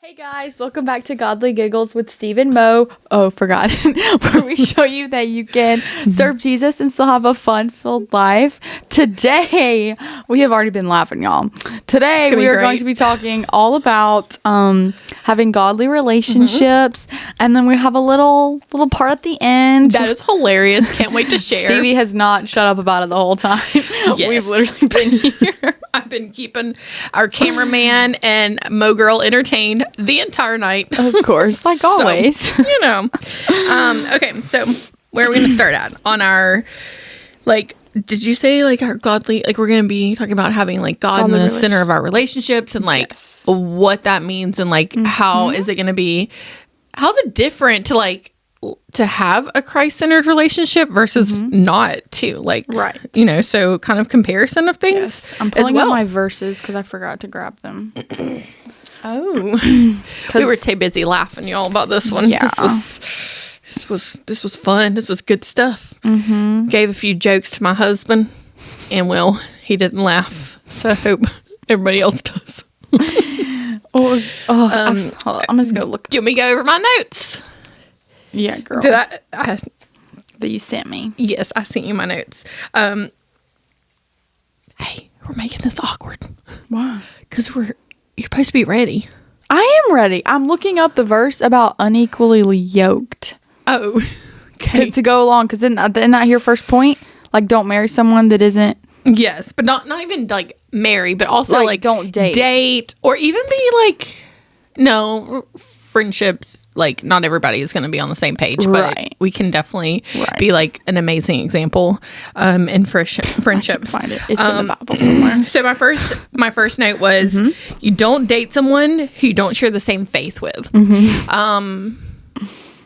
Hey guys, welcome back to Godly Giggles with Steve and Mo. Oh, forgot. Where we show you that you can serve Jesus and still have a fun-filled life. Today, we have already been laughing, y'all. Today, we are going to be talking all about having godly relationships, and then we have a little part at the end. That is hilarious. Can't wait to share. Stevie has not shut up about it the whole time. Yes. We've literally been here. I've been keeping our cameraman and Mo Girl entertained the entire night. Of course, like always. Okay, so where are we going to start at? On our, did you say, our godly, we're going to be talking about having, God in the center of our relationships and, what that means and, how is it going to be, how's it different to have a Christ-centered relationship versus not too, right. So kind of comparison of things. Yes. I'm pulling out my verses because I forgot to grab them. Oh, we were too busy laughing, y'all, about this one. Yeah. This was fun. This was good stuff. Mm-hmm. Gave a few jokes to my husband, and he didn't laugh. So I hope everybody else does. I'm just go look. Do you want me to go over my notes? Yeah, girl. Did I that you sent me? Yes, I sent you my notes. Hey, we're making this awkward. Why? Because you're supposed to be ready. I am ready. I'm looking up the verse about unequally yoked. Oh, okay. To go along, because isn't that your first point? Don't marry someone that isn't. Yes, but not even marry, but also don't date or even be no friendships. Not everybody is going to be on the same page, but we can definitely be an amazing example in friendships. Find it. It's in the Bible somewhere. So my first note was you don't date someone who you don't share the same faith with.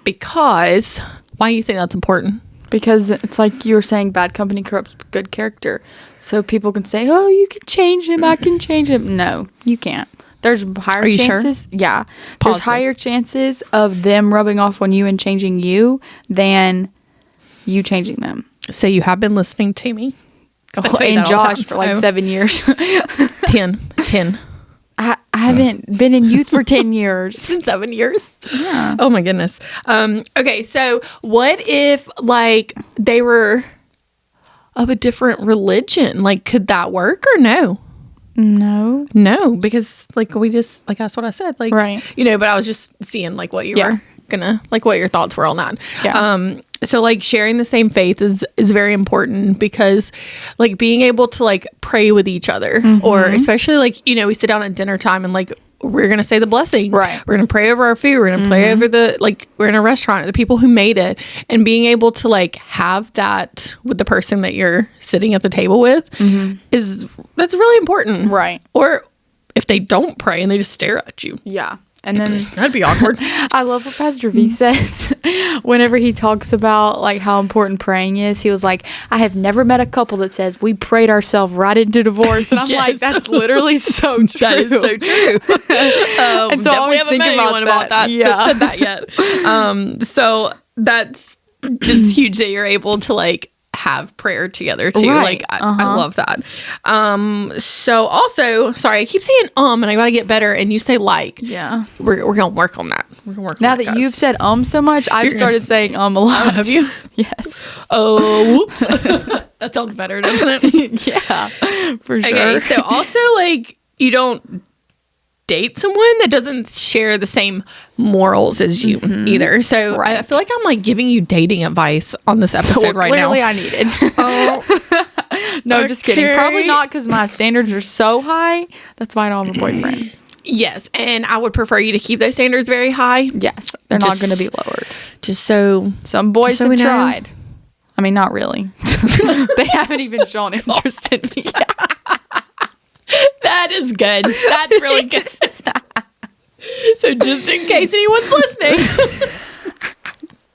Because why do you think that's important? Because it's like you were saying, bad company corrupts good character. So people can say, oh, you can change him, I can change him. No, you can't. There's higher chances. Sure? Yeah. Positive. There's higher chances of them rubbing off on you and changing you than you changing them. So you have been listening to me. And Josh for 7 years. 10. I haven't been in youth for 10 years. 7 years? Yeah. Oh my goodness. Okay, so what if they were of a different religion? Could that work or no? No, because we just that's what I said. Right. But I was just seeing what you were gonna what your thoughts were on that. Yeah. So sharing the same faith is very important because being able to pray with each other or especially we sit down at dinner time and we're going to say the blessing. Right. We're going to pray over our food. We're going to pray over we're in a restaurant, the people who made it, and being able to have that with the person that you're sitting at the table with that's really important. Right. Or if they don't pray and they just stare at you. Yeah. And then that'd be awkward. I love what Pastor V says whenever he talks about how important praying is. He was like, I have never met a couple that says we prayed ourselves right into divorce. And I'm like, that's literally so true. That is so true. And so I haven't met anyone about that. Yeah. Said that yet. So that's just huge that you're able to have prayer together too. Right. I love that. So also, sorry, I keep saying and I gotta get better, and you say yeah, we're gonna work on that. We're gonna work now on that, that guys. you've said so much, I've started saying a lot. Have you? Yes. Oh, whoops. That sounds better, doesn't it? Yeah, for sure. Okay, so also you don't date someone that doesn't share the same morals as you either. So I feel like I'm giving you dating advice on this episode right now. Clearly I need it. Oh, no, okay. Just kidding. Probably not, because my standards are so high. That's why I don't have a boyfriend. Yes, and I would prefer you to keep those standards very high. Yes, they're not going to be lowered. Just so some boys have tried. I mean, not really. They haven't even shown interest in me. That is good. That's really good. So just in case anyone's listening,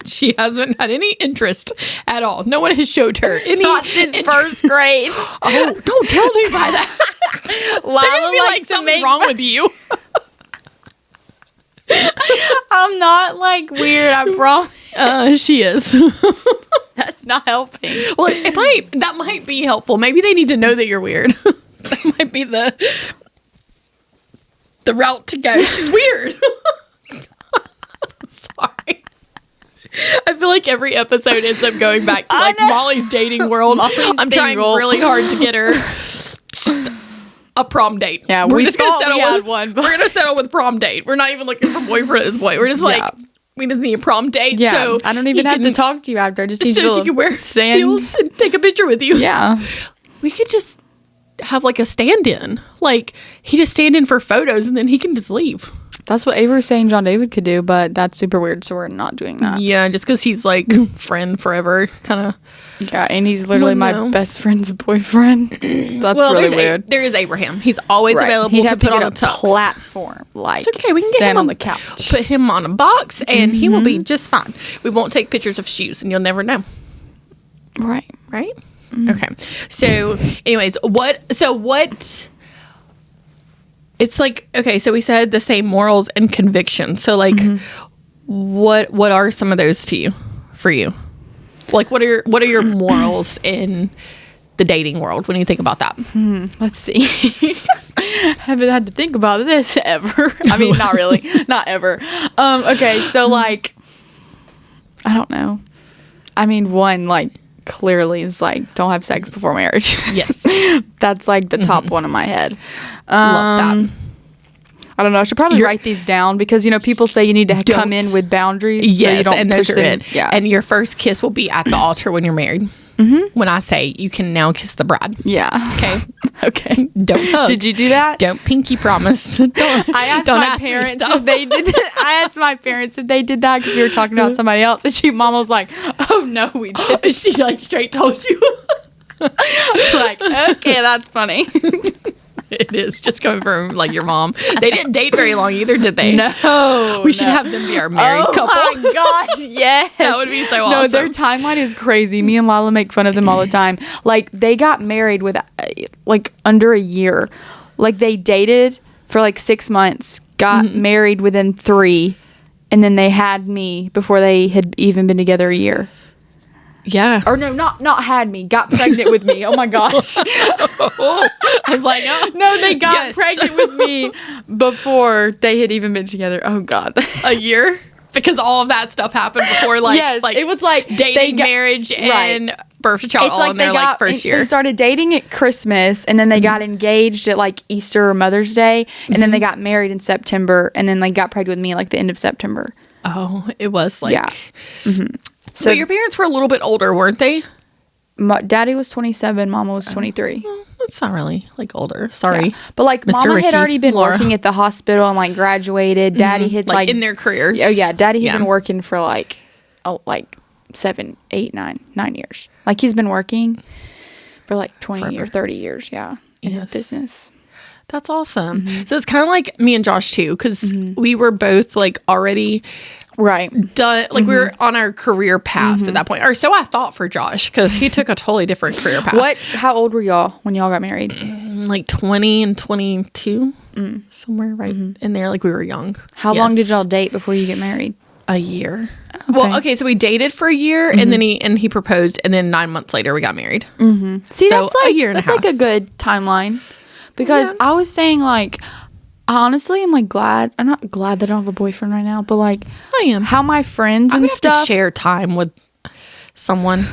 she hasn't had any interest at all. No one has showed her any. Not since first grade. Oh, don't tell me by that. Lila be like something's wrong with you. I'm not weird, I promise. She is. That's not helping. Well, that might be helpful. Maybe they need to know that you're weird. That might be the route to go. She's weird. like every episode ends up going back to like Molly's dating world. I'm trying really hard to get her a prom date. Yeah, we're just gonna settle with one. We're gonna settle with prom date. We're not even looking for boyfriend at this point. We're just like we just need a prom date. Yeah, so I don't even have to talk to you after. I just need so she can wear heels and take a picture with you. Yeah, we could just have like a stand-in. Like he just stand in for photos and then he can just leave. That's what Avery was saying John David could do, but that's super weird, so we're not doing that. Yeah, just because he's like friend forever, kind of. Yeah, and he's literally my best friend's boyfriend. That's really weird. There is Abraham. He's always available to put on a platform. Like, it's okay. We can stand on the couch. Put him on a box, and he will be just fine. We won't take pictures of shoes, and you'll never know. Right. Right? Mm-hmm. Okay. So, anyways, what... It's like, okay, so we said the same morals and convictions. So, like, what are some of those for you? Like, what are your morals in the dating world when you think about that? Let's see. Haven't had to think about this ever. I mean, not really. Not ever. Okay, so, like, I don't know. I mean, one, like, clearly is, like, don't have sex before marriage. Yes. That's, like, the top one in my head. Love that. I don't know. I should probably write these down because, you know, people say you need to come in with boundaries. Yes, so you don't and push those them. are it. Yeah. And your first kiss will be at the altar when you're married. When I say you can now kiss the bride. Yeah. Okay. Okay. Don't hug. Did you do that? Don't pinky promise. I asked my parents if they did that. I asked my parents if they did that because we were talking about somebody else, and Mama was like, "Oh no, we didn't." She like straight told you. I was like, "Okay, that's funny." It is just coming from like your mom. They didn't date very long either, did they? No. We should have them be our married couple. Oh my gosh, yes. That would be so awesome. No, their timeline is crazy. Me and Lila make fun of them all the time. Like, they got married with like under a year. Like, they dated for like 6 months, got married within 3, and then they had me before they had even been together a year. Yeah. Or no, not had me, got pregnant with me. Oh my gosh. I was like, oh. No, they got pregnant with me before they had even been together. Oh God. A year? Because all of that stuff happened before like it was like dating, marriage, and birth of child it's all like in their like first year. They started dating at Christmas, and then they got engaged at like Easter or Mother's Day, and then they got married in September, and then they got pregnant with me like the end of September. Oh, it was like So your parents were a little bit older, weren't they? Daddy was 27, Mama was 23. Well, that's not really like older. Sorry. Yeah. But like Mr. Mama Ricky, had already been Laura. working at the hospital and like graduated. Daddy had like in their careers. Oh yeah, Daddy had been working for like 7, 8, 9 years. Like he's been working for like 20 or 30 years, in his business. That's awesome. So it's kind of like me and Josh too, because we were both like already done, like we were on our career paths at that point, or so I thought for Josh, because he took a totally different career path. How old were y'all when y'all got married? Like 20 and 22, somewhere right in there. Like we were young. How long did y'all date before you get married? A year. Well, okay, so we dated for a year, and then he proposed, and then 9 months later we got married. See, so that's like a year and a half. That's like a good timeline, because I was saying like, honestly, I'm like glad. I'm not glad that I don't have a boyfriend right now, but like I am. How my friends and stuff have to share time with someone.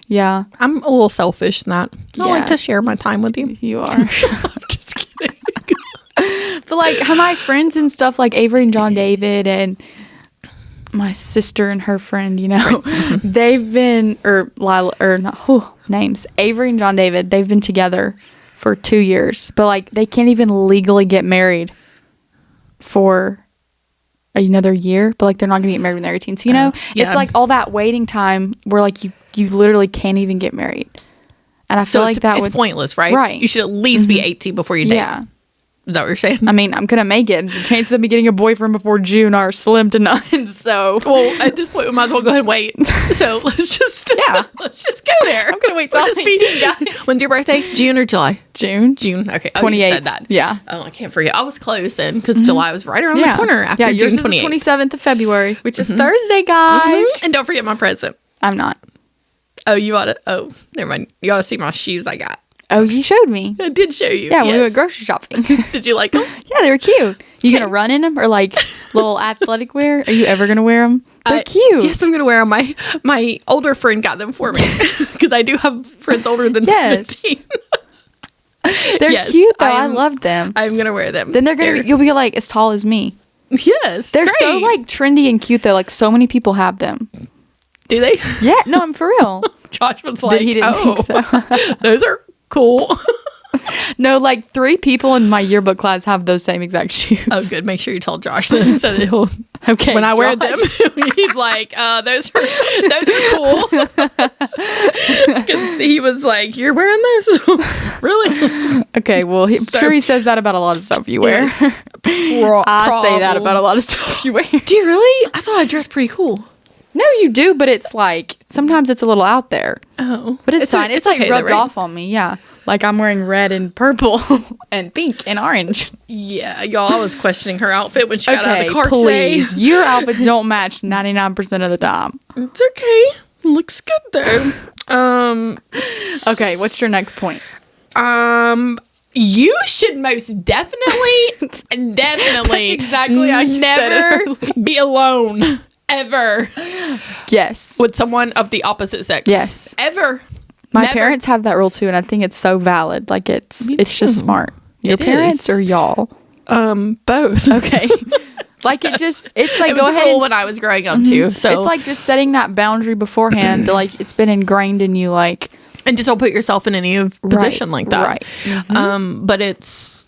Yeah, I'm a little selfish in that. I like to share my time with you. You are. I'm just kidding. But like how my friends and stuff, like Avery and John David and my sister and her friend, you know, they've been, or Lila, or not, names, Avery and John David, they've been together for 2 years, but like they can't even legally get married for another year, but like they're not gonna get married when they're 18. So, you know, it's like all that waiting time where like you literally can't even get married. And I feel like it's pointless, right? Right. You should at least be 18 before you date. Yeah. Is that what you're saying? I mean, I'm gonna make it. The chances of me getting a boyfriend before June are slim to none. So, well, at this point, we might as well go ahead and wait. So let's just let's just go there. I'm gonna wait till I'm 18, guys. When's your birthday? June or July? June. Okay. 28th. You said that. Yeah. Oh, I can't forget. I was close then because July was right around the corner after yours June 28th. is the 27th of February, which is Thursday, guys. And don't forget my present. I'm not. Oh, you ought to. Oh, never mind. You ought to see my shoes I got. Oh, you showed me. I did show you. Yeah, we went grocery shopping. Did you like them? Yeah, they were cute. You gonna run in them or like little athletic wear? Are you ever gonna wear them? They're cute. Yes, I'm gonna wear them. My older friend got them for me because I do have friends older than 15. They're cute though. I love them. I'm gonna wear them. Then you'll be like as tall as me. Yes, they're so like trendy and cute though. Like so many people have them. Do they? Yeah, no, I'm for real. Josh was like, he didn't think so. Those are cool. No, like 3 people in my yearbook class have those same exact shoes. Oh, good. Make sure you tell Josh then, so that he'll. Okay. When I wear them, he's like, "Those are cool." Because he was like, "You're wearing those, really?" Okay. Well, I'm sure he says that about a lot of stuff you wear. I say that about a lot of stuff you wear. Do you really? I thought I dressed pretty cool. No, you do, but it's like sometimes it's a little out there. Oh, but it's fine. It's like okay, rubbed though, right? off on me. Yeah, like I'm wearing red and purple and pink and orange. Yeah, y'all. I was questioning her outfit when she got out of the car please. today. Your outfits don't match 99% of the time. It's okay. Looks good though. Okay, what's your next point? You should most definitely exactly how you never be alone. Ever. Yes. With someone of the opposite sex. Yes. Ever. My parents have that rule too, and I think it's so valid. Like it's just smart. Your parents or y'all? Both. Okay. Like it's like it go was ahead. cool when I was growing up too. So it's like just setting that boundary beforehand. Like it's been ingrained in you. Like and just don't put yourself in any position like that. Right. Mm-hmm. But it's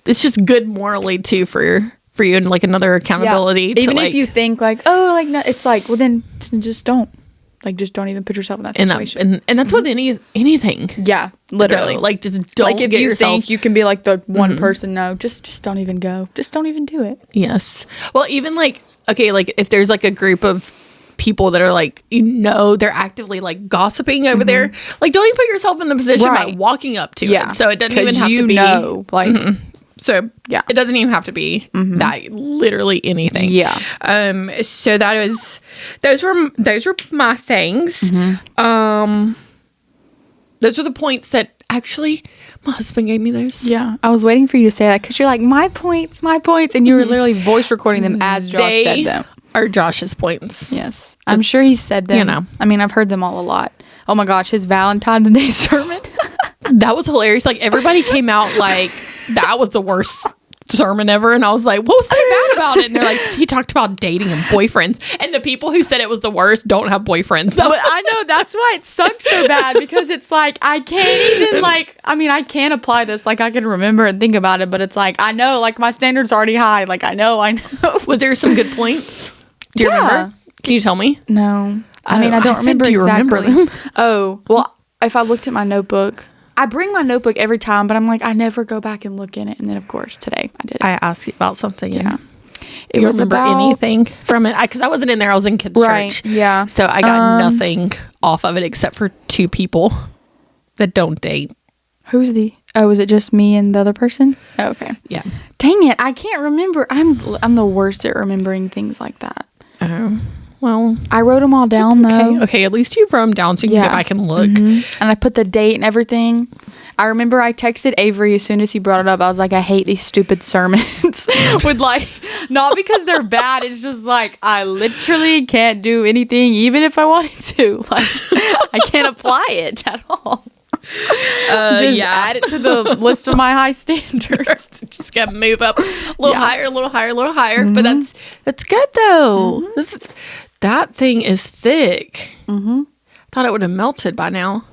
just good morally too for you and like another accountability. Even if you think like, oh, like no, it's like, well then just don't. Like just don't even put yourself in that situation. And that's with anything. Yeah, literally. No, like just don't like if get you yourself. think you can be like the one person, no, just don't even go. Just don't even do it. Yes. Well, even like okay, like if there's like a group of people that are like they're actively like gossiping over there, like don't even put yourself in the position by walking up to it. So it doesn't even have to be like. So yeah, it doesn't even have to be that literally anything. Yeah. So those were my things. Those are the points that actually my husband gave me those. Yeah. I was waiting for you to say that because you're like my points, and you were literally voice recording them as Josh said them. Are Josh's points. Yes. I'm sure he said them. I mean, I've heard them all a lot. Oh my gosh, his Valentine's Day sermon. That was hilarious. Like everybody came out like that was the worst sermon ever, and I was like, what was so bad about it? And they're like, he talked about dating and boyfriends, and the people who said it was the worst don't have boyfriends. But I know that's why it sucks so bad, because it's like I can't even like, I mean, I can apply this, like I can remember and think about it, but it's like I know like my standards are already high, like I know. Was there some good points? Do you remember? Can you tell me? No, I mean I don't remember exactly. Remember them? Oh well, if I looked at my notebook, I bring my notebook every time, but I'm like, I never go back and look in it. And then, of course, today I did it. I asked you about something. Yeah. It was remember about anything from it? Because I wasn't in there. I was in kids' church. Yeah. So I got nothing off of it except for 2 people that don't date. Who's oh, is it just me and the other person? Oh, okay. Yeah. Dang it. I can't remember. I'm the worst at remembering things like that. Oh. Well, I wrote them all down though. Okay, at least you wrote them down so you can go back and look. Mm-hmm. And I put the date and everything. I remember I texted Avery as soon as he brought it up. I was like, I hate these stupid sermons. With like, not because they're bad. It's just like, I literally can't do anything even if I wanted to. Like, I can't apply it at all. Just add it to the list of my high standards. Just gotta move up a little higher, a little higher, a little higher. But that's good though. That thing is thick. Thought it would have melted by now.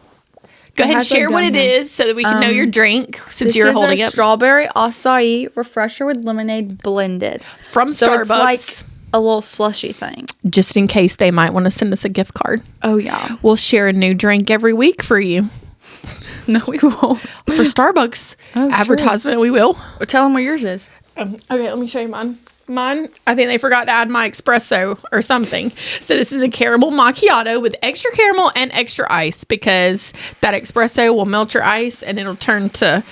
Go ahead and share what it is so that we can know your drink since you're holding it. This is a strawberry acai refresher with lemonade blended from Starbucks. It's like a little slushy thing. Just in case they might want to send us a gift card. Oh yeah. We'll share a new drink every week for you. No, we won't. For Starbucks advertisement, we will. Or tell them what yours is. Okay, let me show you mine. Mine, I think they forgot to add my espresso or something. So this is a caramel macchiato with extra caramel and extra ice, because that espresso will melt your ice and it'll turn to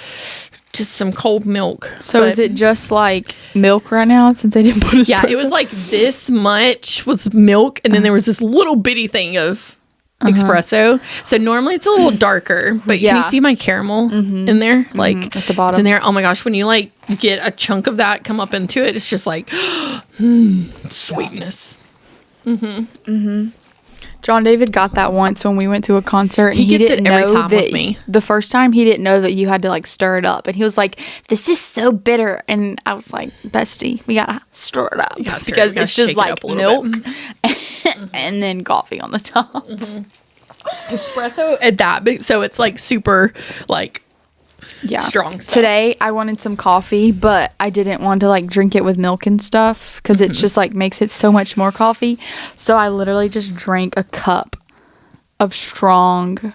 just some cold milk. So is it just like milk right now since they didn't put espresso? Yeah, it was like this much was milk, and then there was this little bitty thing of espresso. So normally it's a little darker, but can you see my caramel in there? Like at the bottom. It's in there. Oh my gosh, when you like get a chunk of that come up into it, it's just like sweetness. John David got that once when we went to a concert, and he gets didn't it every know time that with me. The first time he didn't know that you had to like stir it up, and he was like, "This is so bitter," and I was like, "Bestie, we gotta stir it up because it's just like milk and then coffee on the top." Espresso at that big, so it's like super like strong stuff. Today I wanted some coffee, but I didn't want to like drink it with milk and stuff because it's just like makes it so much more coffee. So I literally just drank a cup of strong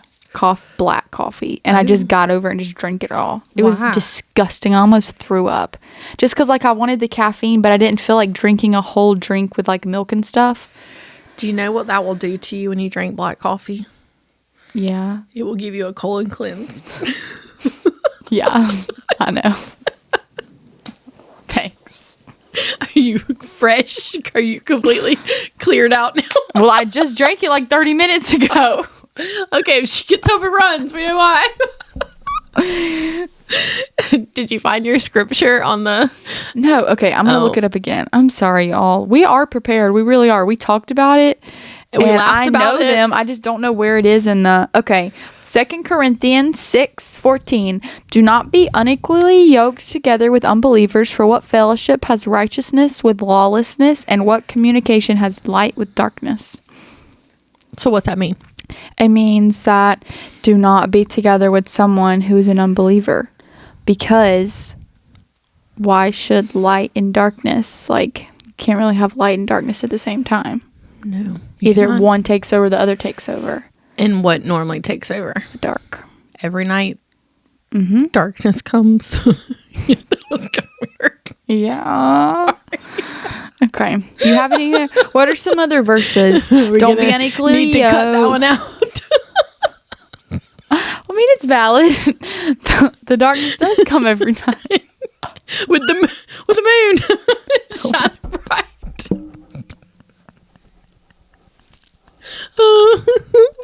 black coffee, and I just got over and just drank it all. It was disgusting. I almost threw up just because like I wanted the caffeine, but I didn't feel like drinking a whole drink with like milk and stuff. Do you know what that will do to you when you drink black coffee? Yeah, it will give you a colon cleanse. Yeah, I know. Thanks. Are you fresh? Are you completely cleared out now? Well, I just drank it like 30 minutes ago. Okay, if she gets overruns, we know why. Did you find your scripture on the... No, okay, I'm going to look it up again. I'm sorry, y'all. We are prepared. We really are. We talked about it. And we laughed about it. I know them. I just don't know where it is in the... Okay. 2 Corinthians 6:14. Do not be unequally yoked together with unbelievers, for what fellowship has righteousness with lawlessness, and what communication has light with darkness? So what's that mean? It means that do not be together with someone who is an unbeliever, because why should light and darkness, like, you can't really have light and darkness at the same time. No. Either one takes over, the other takes over. And what normally takes over? The dark. Every night, darkness comes. Yeah, that was kind of weird. Yeah. Okay. Do you have any? What are some other verses? Don't be unequally yoked. Need to cut that one out. I mean, it's valid. The darkness does come every night. with the moon. Shine bright.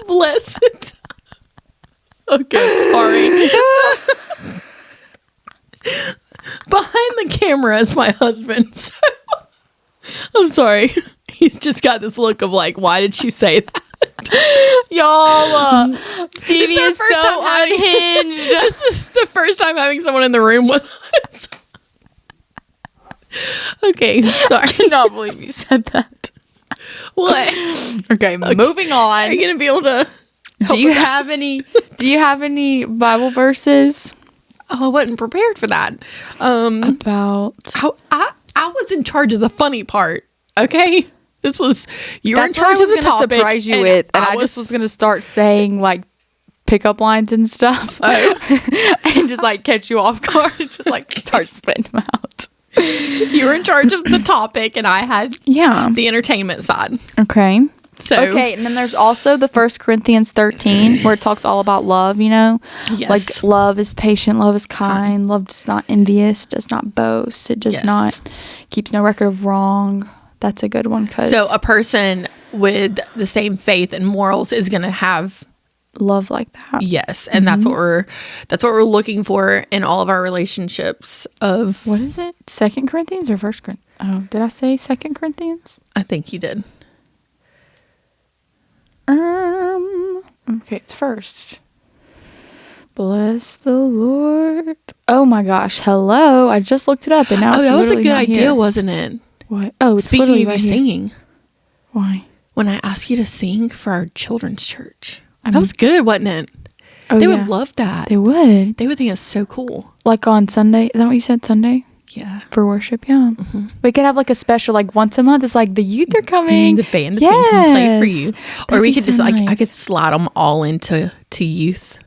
Blessed. Okay, sorry. Behind the camera is my husband. So I'm sorry. He's just got this look of like, why did she say that? Y'all, Stevie is so unhinged. This is the first time having someone in the room with us. Okay, sorry. I cannot believe you said that. What? Okay, moving on. Are you gonna be able to? Do you have any Bible verses? Oh, I wasn't prepared for that. About how I was in charge of the funny part. Okay, you were in charge of the topic. That's what I was going to surprise you with, and I just was going to start saying like pickup lines and stuff, and just like catch you off guard, and just like start spitting them out. You were in charge of the topic, and I had the entertainment side. Okay. And then there's also the 1 Corinthians 13 where it talks all about love, you know? Yes. Like love is patient, love is kind, love is not envious, does not boast, it does not, keeps no record of wrong. That's a good one. So a person with the same faith and morals is going to have love like that. Yes, and that's what we're looking for in all of our relationships. Of what is it? 2 Corinthians or 1 Corinthians? Oh, did I say 2 Corinthians? I think you did. Okay, it's first. Bless the Lord. Oh my gosh, hello. I just looked it up and now it's that was a good idea, here. Wasn't it? What? Oh, it's speaking of you right singing. Here. Why? When I asked you to sing for our children's church. That was good, wasn't it? Oh, they would love that. They would. They would think it's so cool. Like on Sunday. Is that what you said, Sunday? Yeah. For worship, yeah. Mm-hmm. We could have like a special, like once a month. It's like the youth are coming. The band is going to play for you. Or we could just nice. I could slide them all into youth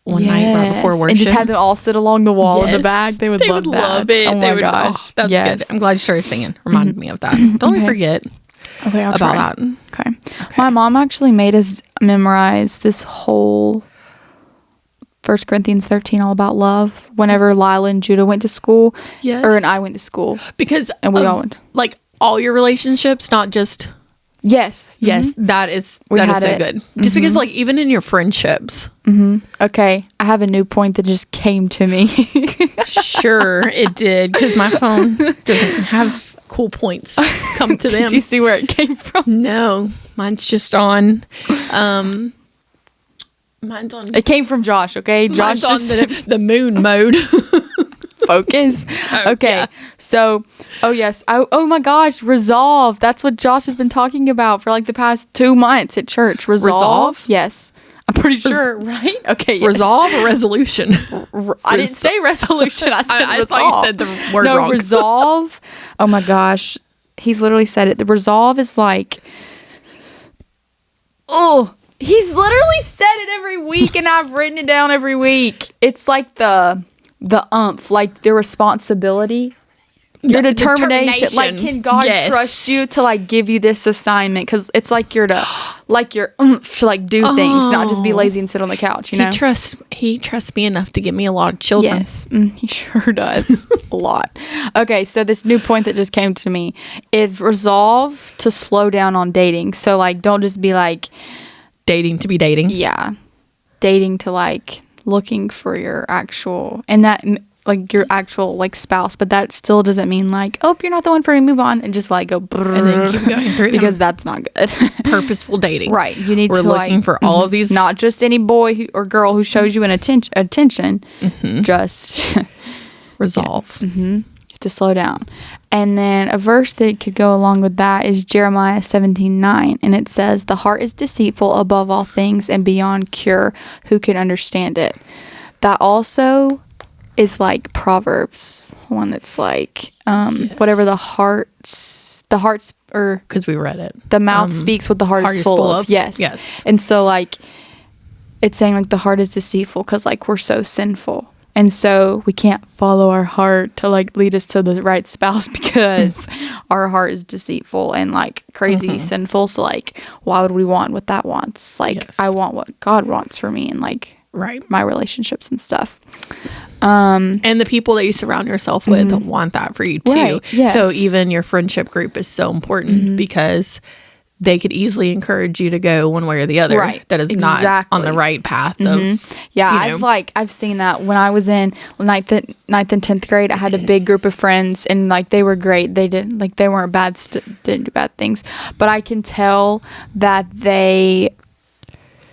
one night right before worship. And just have them all sit along the wall in the back. They would love that. Love it. Oh my gosh. Oh, that's good. I'm glad you started singing. Reminded me of that. Don't forget about that. Okay. My mom actually made us memorize this whole 1 Corinthians 13 all about love whenever Lila and Judah went to school. Yes. And I went to school. Because and we all went. Like all your relationships, not just Yes. That is We so had it. good. Just because like even in your friendships. Okay, I have a new point that just came to me. Sure, it did, because my phone doesn't have cool points come to them. Do you see where it came from? No, mine's just on. Mine's on. It came from Josh. Okay, Josh Mine's just on the moon mode. focus. Okay, yeah. so yes, oh my gosh, resolve. That's what Josh has been talking about for like the past 2 months at church. Resolve. Yes, I'm pretty sure. Right? Okay. Yes. Resolve or resolution? I didn't say resolution. I said I resolve. thought you said the word wrong. Resolve. Oh my gosh, he's literally said it. The resolve is like, oh, he's literally said it every week, and I've written it down every week. It's like the like the responsibility, your determination. Like, can God trust you to like give you this assignment? Because it's like you're to like your to like do things, not just be lazy and sit on the couch. You know, he trusts me enough to give me a lot of children. Yes, he sure does. A lot. Okay, so this new point that just came to me is resolve to slow down on dating. So like, don't just be like dating to be dating. Yeah, dating to like looking for your actual, and that like your actual like spouse, but that still doesn't mean like, oh, you're not the one for me, move on, and just like go and then keep going through because that's not good. Purposeful dating, right? You need We're to looking like, for all of these, not just any boy or girl who shows you an attention. Just resolve. to slow down. And then a verse that could go along with that is Jeremiah 17:9, and it says, "The heart is deceitful above all things and beyond cure. Who can understand it?" That also is like Proverbs, one that's like whatever the hearts or because we read it. The mouth speaks what the heart is full of. Yes. And so like it's saying like the heart is deceitful because like we're so sinful. And so we can't follow our heart to like lead us to the right spouse because our heart is deceitful and like crazy sinful. So like, why would we want what that wants? Like, I want what God wants for me and like my relationships and stuff. And the people that you surround yourself with want that for you too. Right, yes. So even your friendship group is so important because they could easily encourage you to go one way or the other. Right. That is not on the right path of, I've seen that when I was in ninth and 10th grade. I had a big group of friends and like they were great. They didn't like, they weren't bad, didn't do bad things, but I can tell that they,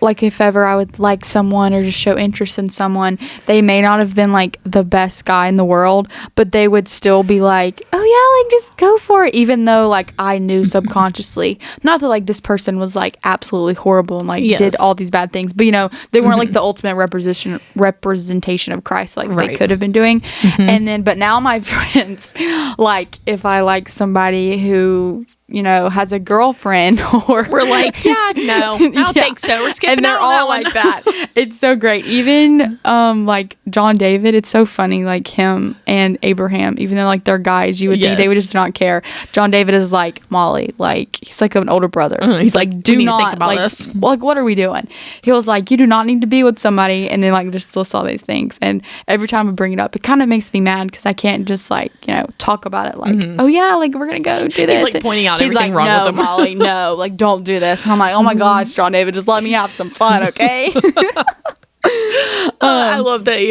like if ever I would like someone or just show interest in someone, they may not have been like the best guy in the world, but they would still be like, oh yeah, like just go for it. Even though like I knew subconsciously, not that like this person was like absolutely horrible and like did all these bad things, but you know, they weren't like the ultimate representation of Christ like they could have been doing. And then, but now my friends, like if I like somebody who, you know, has a girlfriend or we're like, no, I don't think so. We're skipping and they're all like that. It's so great. Even like John David, it's so funny, like him and Abraham, even though like they're guys, you would think they would just not care. John David is like Molly, like he's like an older brother. He's like, do not think about like this. Like, what are we doing? He was like, you do not need to be with somebody, and then like just list all these things. And every time I bring it up, it kind of makes me mad because I can't just like, you know, talk about it like, oh yeah, like we're gonna go do this. He's like pointing out he's everything like, wrong with him. Molly, no, like don't do this. And I'm like, oh my gosh, John David, just let me have some fun, okay? I love that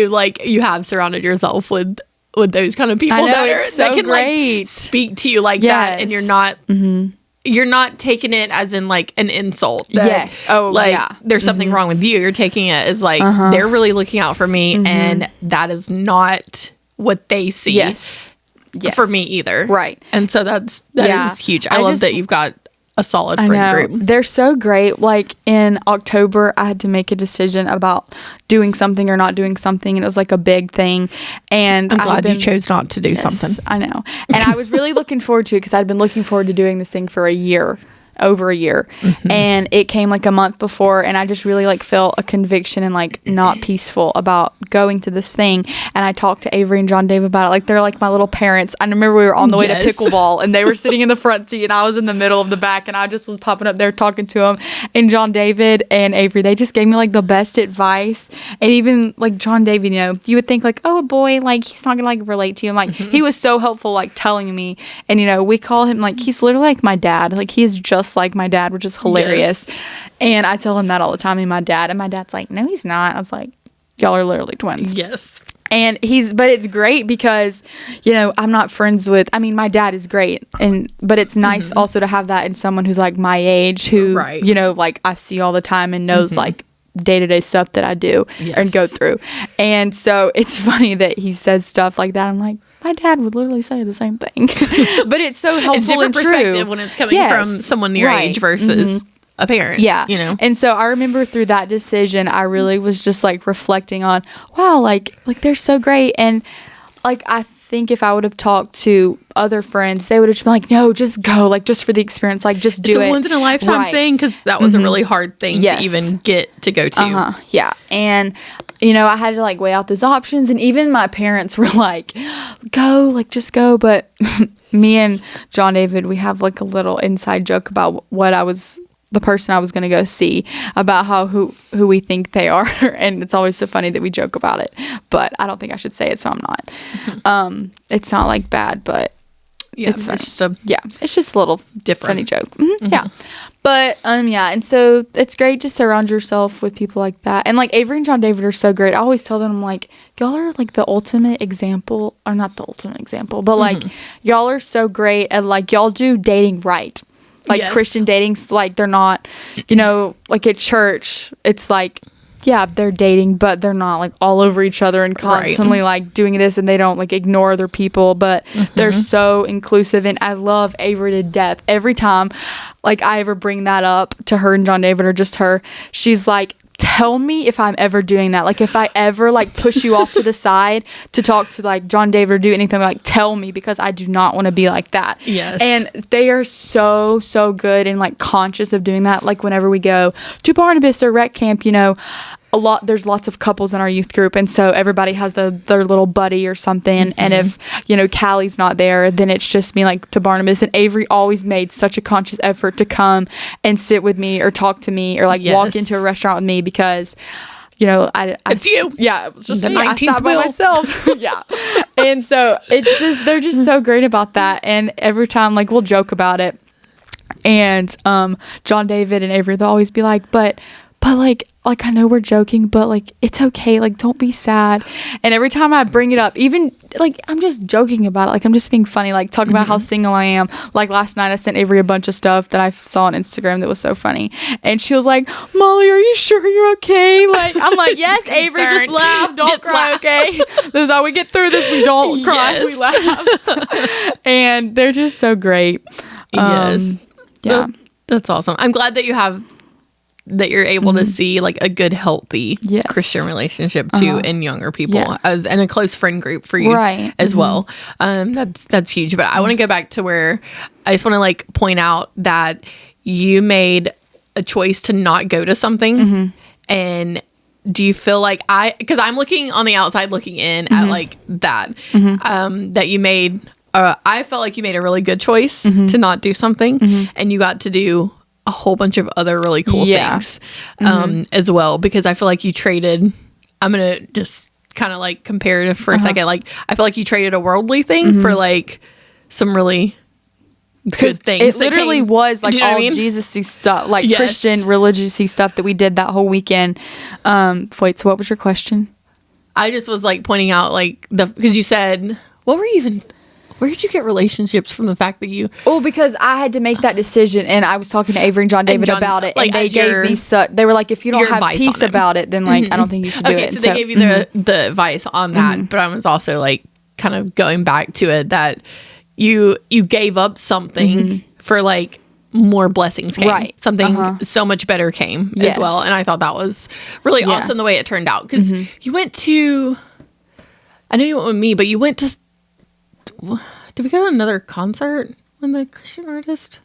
you have surrounded yourself with those kind of people. I know, that can great. Like speak to you like that, and you're not taking it as in like an insult. There's something wrong with you. You're taking it as like they're really looking out for me, and that is not what they see. Yes. For me either. Right. And so that is huge. I love that you've got a solid friend group. They're so great. Like in October, I had to make a decision about doing something or not doing something, and it was like a big thing. And I'm glad you chose not to do something. I know. And I was really looking forward to it because I'd been looking forward to doing this thing for over a year, and it came like a month before, and I just really like felt a conviction and like not peaceful about going to this thing. And I talked to Avery and John Dave about it. Like they're like my little parents. I remember we were on the way to pickleball, and they were sitting in the front seat, and I was in the middle of the back, and I just was popping up there talking to them. And John David and Avery, they just gave me like the best advice. And even like John David, you know, you would think like, oh, a boy, like he's not gonna like relate to you. I'm like, he was so helpful, like telling me. And you know, we call him like, he's literally like my dad. Like he is just just like my dad, which is hilarious. Yes. And I tell him that all the time. And my dad's like, no, he's not. I was like, y'all are literally twins. Yes. And but it's great because, you know, I'm not friends with, I mean, my dad is great. But it's nice also to have that in someone who's like my age who, you know, like I see all the time and knows like day-to-day stuff that I do and go through. And so it's funny that he says stuff like that. I'm like, my dad would literally say the same thing. But it's so helpful it's different and perspective true when it's coming from someone your age versus a parent. Yeah. You know? And so I remember through that decision, I really was just like reflecting on, wow, like they're so great. And like, I think if I would have talked to other friends, they would have just been like, no, just go, like just for the experience, like just do it. It's a once in a lifetime thing, because that was a really hard thing to even get to go to. Yeah. And you know, I had to like weigh out those options, and even my parents were like, go, like just go. But me and John David, we have like a little inside joke about the person I was going to go see, about who we think they are. And it's always so funny that we joke about it, but I don't think I should say it, so I'm not. It's not like bad, but it's funny. It's just a little different funny joke. Yeah. But and so it's great to surround yourself with people like that. And like Avery and John David are so great. I always tell them, I'm like, y'all are like the ultimate example, or not the ultimate example, but like y'all are so great at like, y'all do dating right. Like Christian dating's like, they're not, you know, like at church, it's like, yeah, they're dating, but they're not like all over each other and constantly like doing this, and they don't like ignore other people, but they're so inclusive. And I love Avery to death. Every time like I ever bring that up to her and John David, or just her, she's like, tell me if I'm ever doing that. Like if I ever like push you off to the side to talk to like John David or do anything, like tell me, because I do not want to be like that. Yes. And they are so good and like conscious of doing that. Like whenever we go to Barnabas or rec camp, you know, there's lots of couples in our youth group, and so everybody has their little buddy or something. And if, you know, Callie's not there, then it's just me like to Barnabas. And Avery always made such a conscious effort to come and sit with me or talk to me or like walk into a restaurant with me, because, you know, it's you. Yeah, it was just the me. 19th I sat by myself. Yeah. And so it's just, they're just so great about that. And every time like we'll joke about it, and John David and Avery, they'll always be like, but like I know we're joking, but like it's okay, like don't be sad. And every time I bring it up, even like I'm just joking about it, like I'm just being funny, like talking about how single I am. Like last night I sent Avery a bunch of stuff that I saw on Instagram that was so funny, and she was like, Molly, are you sure you're okay? Like I'm like, yes, Avery, just laugh, don't cry, okay? This is how we get through this. We don't cry, we laugh. And they're just so great. Yeah, that's awesome. I'm glad that you're able to see like a good, healthy Christian relationship too in younger people, as and a close friend group for you as well. That's huge. But I want to go back to where I just want to like point out that you made a choice to not go to something. And do you feel like because I'm looking on the outside looking in at like that, that you made, I felt like you made a really good choice to not do something, and you got to do a whole bunch of other really cool things as well, because I feel like you traded, I'm gonna just kind of like compare it for a second, like I feel like you traded a worldly thing for like some really good things. It literally was like all Jesus-y stuff, like Christian religious-y stuff that we did that whole weekend. Wait, so what was your question? I just was like pointing out like because you said, where did you get relationships from the fact that you... Oh, because I had to make that decision, and I was talking to Avery and John David about it, like, and they gave me they were like, if you don't have peace about it, then like I don't think you should do it. So they gave you the advice on that, but I was also like kind of going back to it that you gave up something for like more blessings came. Something so much better came as well, and I thought that was really awesome the way it turned out, because you went to... I know you went with me, but you went to... Did we go to another concert when the Christian artist?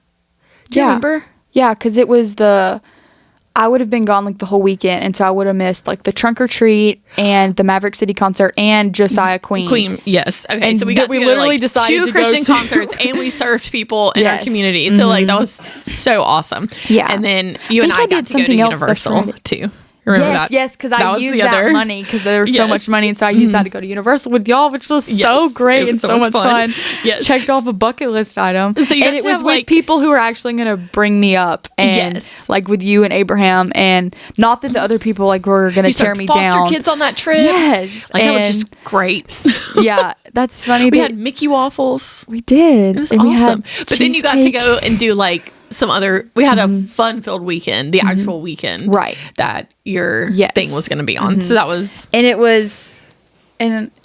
Do you remember? Yeah, because it was I would have been gone like the whole weekend, and so I would have missed like the Trunk or Treat and the Maverick City concert and Josiah Queen. Yes. Okay, and so we literally decided 2 Christian concerts, and we served people in our community. So like that was so awesome. Yeah. And then you and I got to go to Universal too. Remember that? Yes, because I used that money because there was so much money, and so I used that to go to Universal with y'all, which was so great and so much fun. Yes. Checked off a bucket list item. So and it was with people who were actually going to bring me up, and like with you and Abraham, and not that the other people like were going to tear me down. Foster kids on that trip. Yes, like that was just great. Yeah, that's funny. We had Mickey waffles. We did. It was awesome. But then you got to go and do like some other. We had a fun-filled weekend, the actual weekend, right? That your thing was going to be on. So that was, and it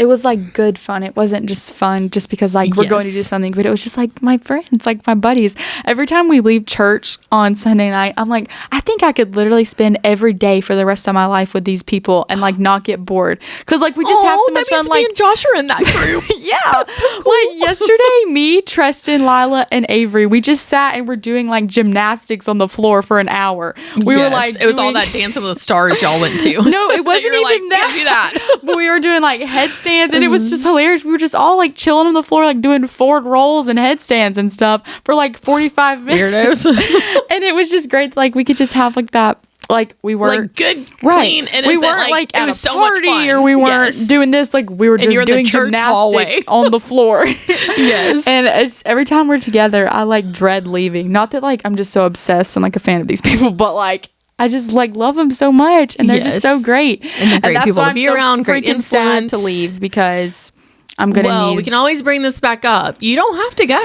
was like good fun. It wasn't just fun just because like we're going to do something, but it was just like my friends, like my buddies. Every time we leave church on Sunday night, I'm like, I think I could literally spend every day for the rest of my life with these people and like not get bored, because like we just have so much fun. Like me and Josh are in that group. Yeah, so cool. Like yesterday, me, Tristan, Lila, and Avery, we just sat and we're doing like gymnastics on the floor for an hour. We were like, it was all that Dancing with the Stars y'all went to. No, it wasn't even like, that. Can't do that. But we were doing like headstands, and it was just hilarious. We were just all like chilling on the floor, like doing forward rolls and headstands and stuff for like 45 minutes. Weirdos. And it was just great. Like we could just have like that. Like we were like good, clean, innocent. We weren't like at it was a so party, much fun. or we weren't doing this. Like we were just doing gymnastics on the floor. Yes. And it's every time we're together, I like dread leaving. Not that like I'm just so obsessed and like a fan of these people, but like I just like love them so much, and they're just so great. And they're great that's people why to be I'm around. So Great freaking sad influence. to leave, because I'm gonna. Well, we can always bring this back up. You don't have to go.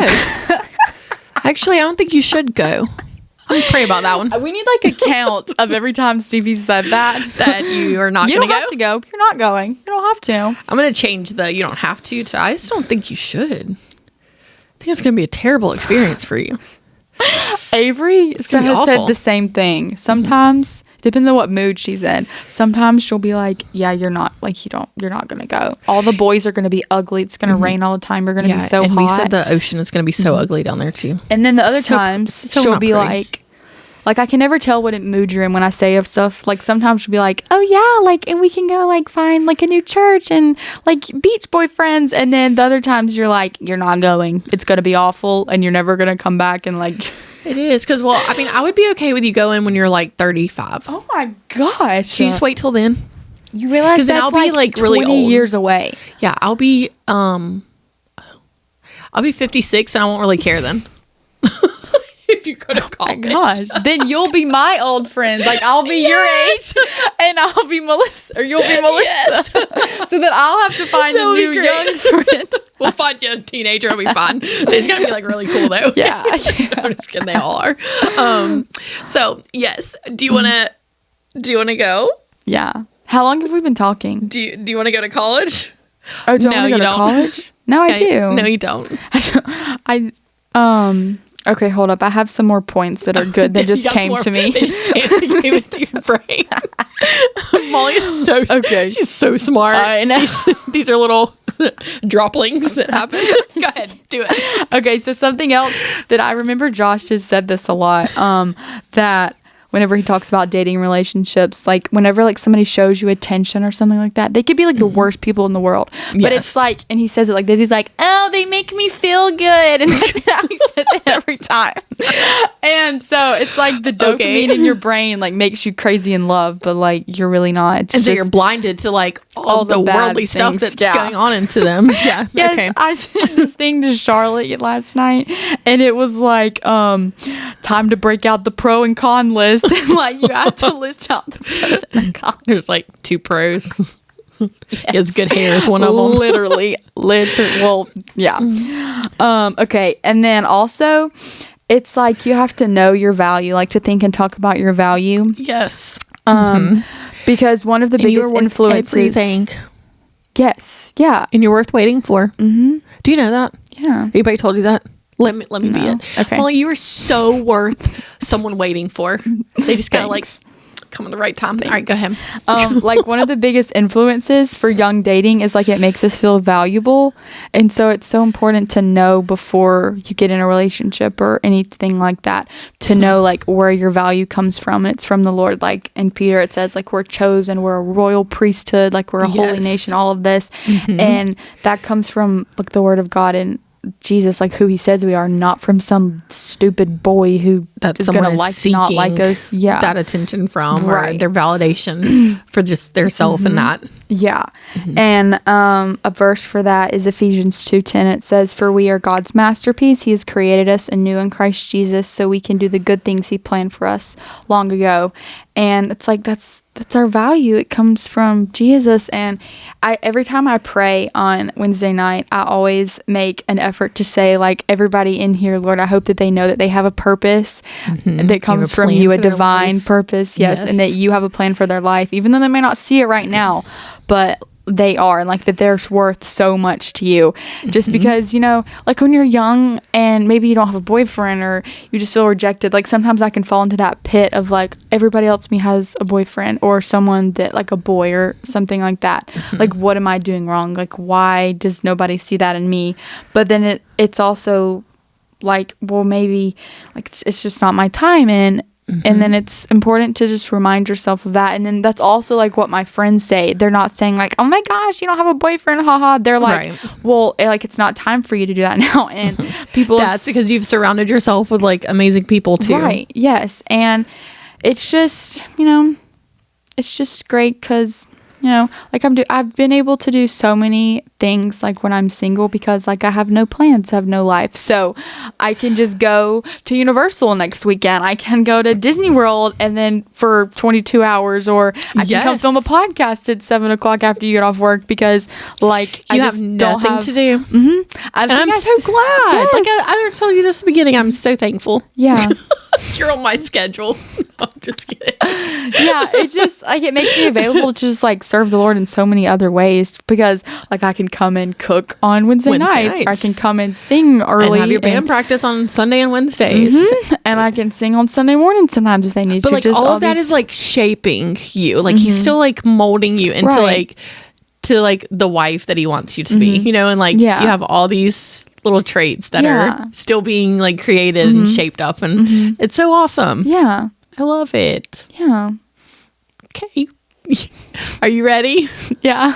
Actually, I don't think you should go. I'm gonna pray about that one. We need like a count of every time Stevie said that you are not. You gonna don't have to go. You're not going. You don't have to. I'm gonna change the "you don't have to" I just don't think you should. I think it's gonna be a terrible experience for you. Avery has said the same thing. Sometimes depends on what mood she's in. Sometimes she'll be like, "Yeah, you're not you're not gonna go. All the boys are gonna be ugly. It's gonna rain all the time. You're gonna be so and hot." we said the ocean is gonna be so ugly down there too. And then the other times she'll be like I can never tell what mood you're in when I say of stuff. Like sometimes she'll be like, "Oh yeah, like, and we can go like find like a new church and like beach boyfriends." And then the other times you're like, "You're not going. It's gonna be awful, and you're never gonna come back." And like, it is, because I mean, I would be okay with you going when you're like 35. Oh my gosh! You just wait till then. You realize that's I'll be like really 20 old. years away. Yeah, I'll be 56 and I won't really care then. If you go to college. Oh my gosh. Then you'll be my old friends. Like I'll be your age and I'll be Melissa, or you'll be Melissa. Yes. So then I'll have to find a new young friend. We'll find you a teenager. It'll be fine. It's going to be like really cool though. Yeah. I'm just kidding. They all are. So yes. Do you want to go? Yeah. How long have we been talking? Do you want to go to college? Oh, do I want to go to college? No, I do. No, you don't. Okay, hold up. I have some more points that are good that just came to me. They just came into your brain. Molly is so she's so smart. I know. These are little droplings that happen. Go ahead, do it. Okay, so something else that I remember, Josh has said this a lot, that whenever he talks about dating relationships, like whenever like somebody shows you attention or something like that, they could be like the worst people in the world. But it's like, and he says it like this, he's like, "Oh, they make me feel good." And that's how he says it every time. And so it's like the dopamine in your brain like makes you crazy in love, but like you're really not. It's and so you're blinded to like all the worldly stuff that's going on into them. Yeah. Yes, okay. I sent this thing to Charlotte last night, and it was like, time to break out the pro and con list. And like you have to list out the pros and the cons. There's like 2 pros. Yes. He has good hair is one of them. Literally. Well, yeah. Okay, and then also, it's like you have to know your value, like to think and talk about your value. Yes. Because one of the biggest influences. Everything. Yes. Yeah. And you're worth waiting for. Mm-hmm. Do you know that? Yeah. Anybody told you that? Let me be it. Okay. Well, you are so worth someone waiting for. They just gotta like come at the right time. All right, go ahead. Like one of the biggest influences for young dating is like it makes us feel valuable, and so it's so important to know before you get in a relationship or anything like that, to know like where your value comes from. And it's from the Lord. Like in Peter it says like we're chosen, we're a royal priesthood, like we're a holy nation, all of this, and that comes from like the Word of God and Jesus, like who he says we are, not from some stupid boy who that is someone gonna is like seeking not like us. Yeah. that attention from, or Right. their validation for just their self and that. Yeah. And a verse for that is Ephesians 2:10. It says, "For we are God's masterpiece. He has created us anew in Christ Jesus so we can do the good things he planned for us long ago." And it's like that's our value. It comes from Jesus. And every time I pray on Wednesday night, I always make an effort to say, like, everybody in here, Lord, I hope that they know that they have a purpose that comes from you, a divine purpose. Yes. And that you have a plan for their life, even though they may not see it right now, but they are, and like that they're worth so much to you. Just because, you know, like when you're young and maybe you don't have a boyfriend or you just feel rejected, like sometimes I can fall into that pit of like everybody else to me has a boyfriend or someone that, like a boy or something like that. Like, what am I doing wrong? Like, why does nobody see that in me? But then it's also like, well, maybe like it's just not my time. And then it's important to just remind yourself of that. And then that's also like what my friends say. They're not saying like, oh my gosh, you don't have a boyfriend, haha. They're like, well, like, it's not time for you to do that now. And people, that's because you've surrounded yourself with like amazing people too. Right. Yes. And it's just, you know, it's just great because, you know, like I've been able to do so many things like when I'm single because like I have no plans, I have no life. So I can just go to Universal next weekend. I can go to Disney World and then for 22 hours, or I can come film a podcast at 7:00 after you get off work because like you have nothing to do. And I'm so glad. Yes. Like I told you this at the beginning. I'm so thankful. Yeah. You're on my schedule. No, I'm just kidding. Yeah, it just like it makes me available to just like serve the Lord in so many other ways because like I can come and cook on Wednesday nights. Or I can come and sing early and have your band practice on Sunday and Wednesdays. And I can sing on Sunday morning sometimes if they need to. But like just all of that is like shaping you. Like he's still like molding you into like the wife that he wants you to be, you know, and like you have all these little traits that are still being like created and shaped up, and it's so awesome. Yeah. I love it. Yeah. Okay. Are you ready? Yeah.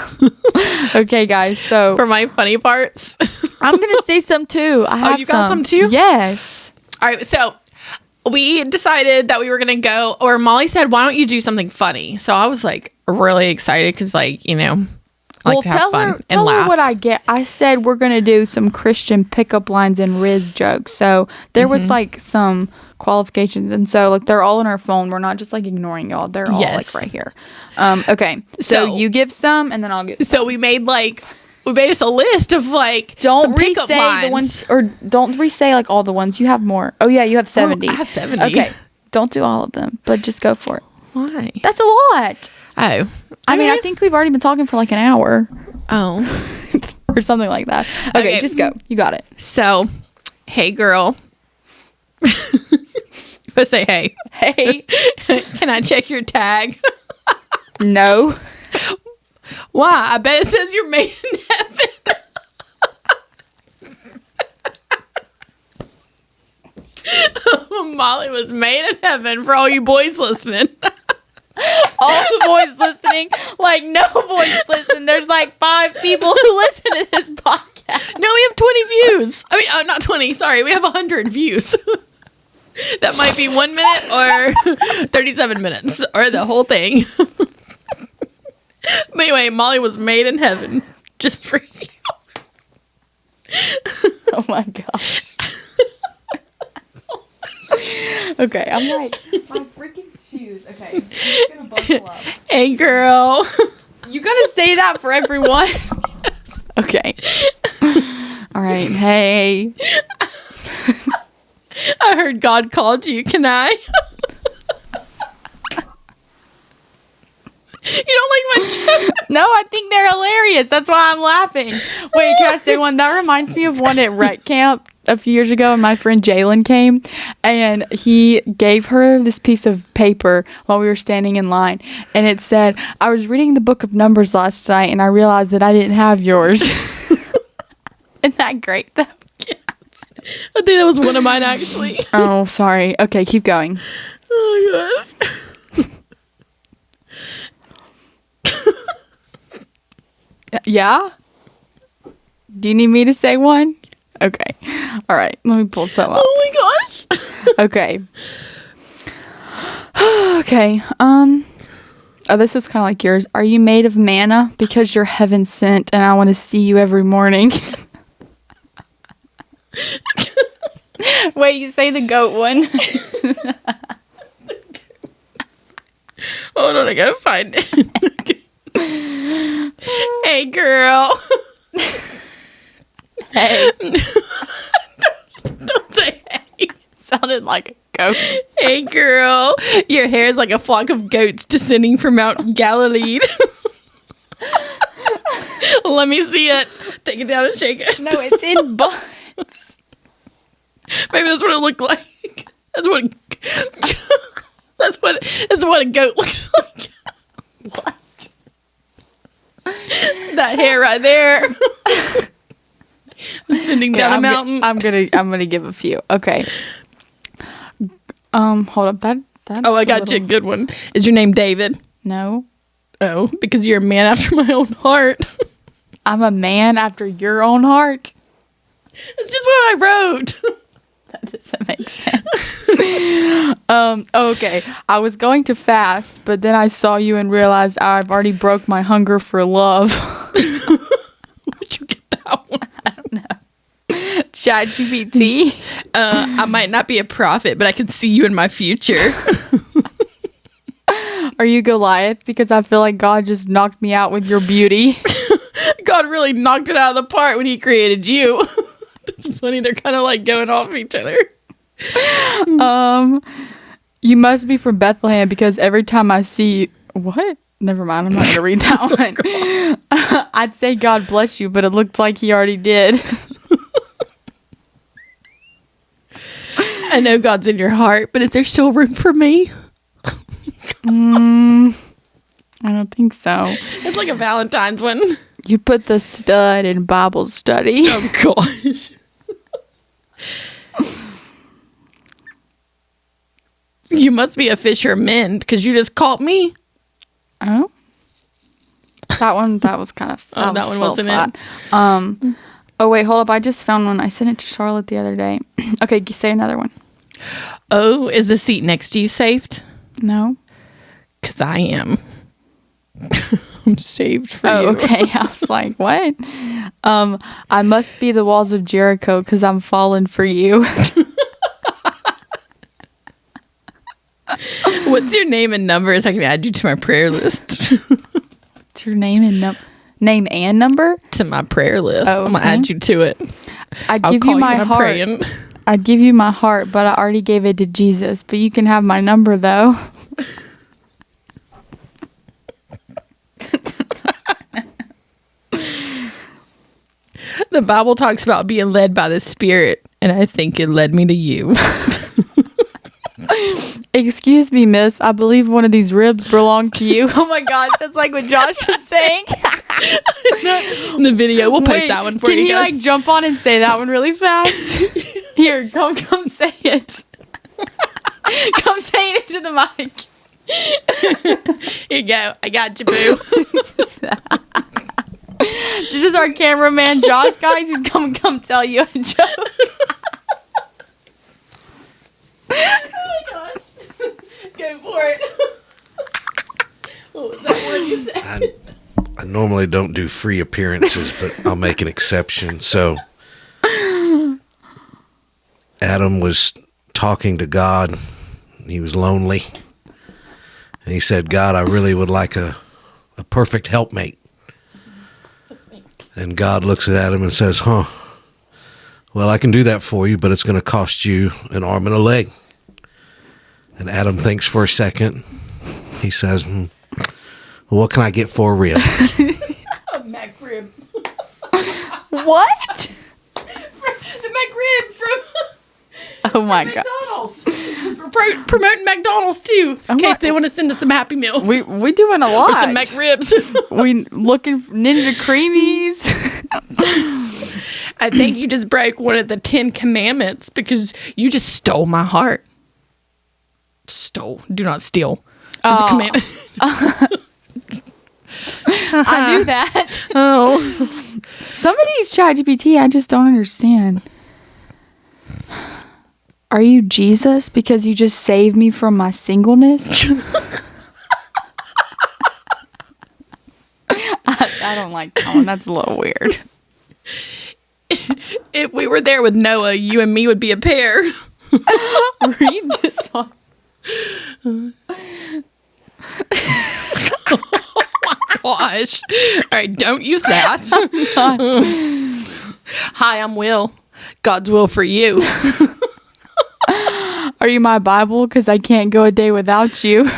Okay, guys. So for my funny parts, I'm gonna say some too. I have you got some too? Yes. All right. So we decided that we were gonna go, or Molly said, "Why don't you do something funny?" So I was like really excited because, like, you know, I like to have fun and tell laugh. her what I get. I said we're gonna do some Christian pickup lines and Riz jokes. So there was like some qualifications, and so like they're all on our phone. We're not just like ignoring y'all. They're all like right here. Okay, so you give some, and then I'll get. So we made us a list of like don't re-say the ones, or don't re-say like all the ones. You have more. Oh yeah, you have 70. I have 70. Okay, don't do all of them, but just go for it. Why? That's a lot. Oh, I mean, I think we've already been talking for like an hour. Oh, or something like that. Okay, just go. You got it. So, hey girl. But say hey. Hey. Can I check your tag? No. Why? I bet it says you're made in heaven. Molly was made in heaven for all you boys listening. All the boys listening, like no boys listen. There's like 5 people who listen to this podcast. No, we have 20 views. I mean, not 20. Sorry, we have 100 views. That might be 1 minute or 37 minutes or the whole thing. But anyway, Molly was made in heaven just for you. Oh my gosh. Okay, I'm like, my freaking shoes. Okay, I'm just gonna buckle up. Hey, girl. You gotta say that for everyone. Okay. All right. Hey. I heard God called you. Can I? You don't like my jokes? No, I think they're hilarious. That's why I'm laughing. Wait, can I say one? That reminds me of one at rec camp a few years ago, and my friend Jalen came, and he gave her this piece of paper while we were standing in line, and it said, "I was reading the book of Numbers last night, and I realized that I didn't have yours." Isn't that great, though? Yes. I think that was one of mine, actually. Oh, sorry. Okay, keep going. Oh, my gosh. Yeah? Do you need me to say one? Okay. All right. Let me pull some up. Oh, my gosh. Okay. Okay. Oh, this was kind of like yours. Are you made of manna? Because you're heaven sent, and I want to see you every morning. Wait, you say the goat one. Hold on, I gotta find it. Hey, girl. Hey. Don't say hey. Sounded like a goat. Hey, girl. Your hair is like a flock of goats descending from Mount Galilee. Let me see it. Take it down and shake it. No, it's in buns. Maybe that's what it looked like. That's what a goat looks like. What? That hair right there. Sending down a mountain. I'm gonna give a few. Okay. Hold up. That's I got you a good one. Is your name David? No. Oh, because you're a man after my own heart. I'm a man after your own heart. That's just what I wrote. That doesn't make sense. Okay. I was going to fast, but then I saw you and realized I've already broke my hunger for love. Where'd you get that one? I don't know. ChatGPT. I might not be a prophet, but I can see you in my future. Are you Goliath? Because I feel like God just knocked me out with your beauty. God really knocked it out of the park when he created you. That's funny. They're kind of like going off each other. You must be from Bethlehem because every time I see what? Never mind. I'm not going to read that one. I'd say God bless you, but it looked like he already did. I know God's in your heart, but is there still room for me? I don't think so. It's like a Valentine's one. You put the stud in Bible study. Oh, gosh. You must be a fisherman because you just caught me. Oh? That was kind of that one wasn't flat. Oh, wait, hold up. I just found one. I sent it to Charlotte the other day. Okay, say another one. Oh, is the seat next to you saved? No. Because I am. I'm saved for you. Oh, okay. I was like, what? I must be the walls of Jericho because I'm falling for you. What's your name and number so I can add you to my prayer list? What's your name and name and number? To my prayer list. Oh, okay. I'm going to add you to it. I'd give you my heart. I'd give you my heart, but I already gave it to Jesus. But you can have my number, though. The Bible talks about being led by the Spirit, and I think it led me to you. Excuse me, miss. I believe one of these ribs belong to you. Oh my gosh, that's like what Josh was saying. In the video, we'll post that one for you guys. Can you like jump on and say that one really fast? Here, come say it. Come say it into the mic. Here you go. I got you, boo. This is our cameraman, Josh, guys. He's come tell you a joke. Oh my gosh. Go for it. What was that one you said? I normally don't do free appearances, but I'll make an exception. So Adam was talking to God. He was lonely. And he said, God, I really would like a perfect helpmate. And God looks at Adam and says, well, I can do that for you, but it's going to cost you an arm and a leg. And Adam thinks for a second. He says, well, what can I get for a rib? A McRib. What? The McRib from Oh my God. McDonald's. We're promoting McDonald's too, in case they want to send us some Happy Meals. We doing a lot. Or some McRibs. We looking for Ninja Creamies. I think you just broke one of the 10 commandments because you just stole my heart. Do not steal. It's a commandment. I knew that. Oh. Some of these ChatGPT I just don't understand. Are you Jesus because you just saved me from my singleness? I don't like that one. That's a little weird. If we were there with Noah, you and me would be a pair. Read this one. Gosh. All right, don't use that. Hi, I'm Will. God's will for you. Are you my Bible? Because I can't go a day without you.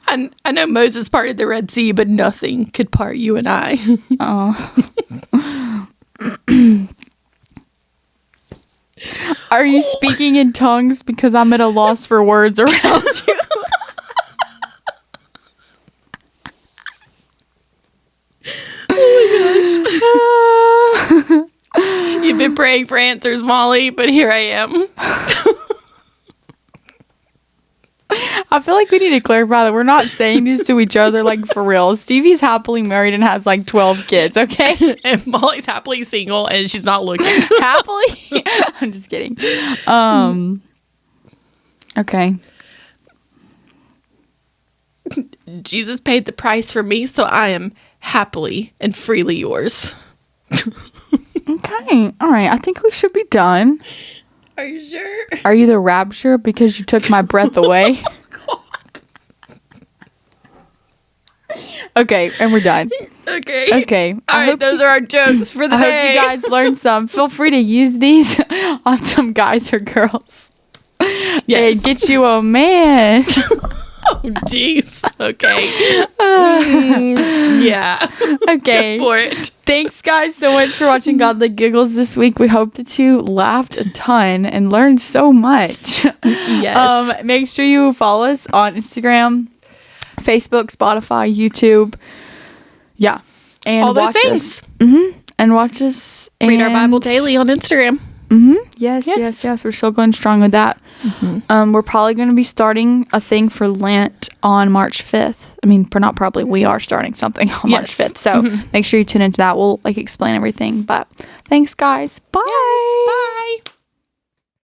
I know Moses parted the Red Sea, but nothing could part you and I. Oh. Are you speaking in tongues because I'm at a loss for words around you? Oh my gosh. You've been praying for answers, Molly, but here I am. I feel like we need to clarify that we're not saying these to each other, like, for real. Stevie's happily married and has like 12 kids, okay? And Molly's happily single and she's not looking. Happily? I'm just kidding. Okay. Jesus paid the price for me, so I am happily and freely yours. Okay. All right. I think we should be done. Are you sure? Are you the rapture because you took my breath away? Okay, and we're done. Okay. All I right, hope those are our jokes for the I day. hope you guys learned some. Feel free to use these on some guys or girls. Yes. And get you a man. Oh, jeez. Okay. Yeah. Okay. Go for it. Thanks, guys, so much for watching Godly Giggles this week. We hope that you laughed a ton and learned so much. Yes. Make sure you follow us on Instagram, Facebook, Spotify, YouTube. Yeah. And all those watch things. us. And watch us. Read our Bible daily on Instagram. Yes. We're still going strong with that. We're probably going to be starting a thing for Lent on March 5th. I mean, not probably. We are starting something on March 5th. So make sure you tune into that. We'll explain everything. But thanks, guys. Bye.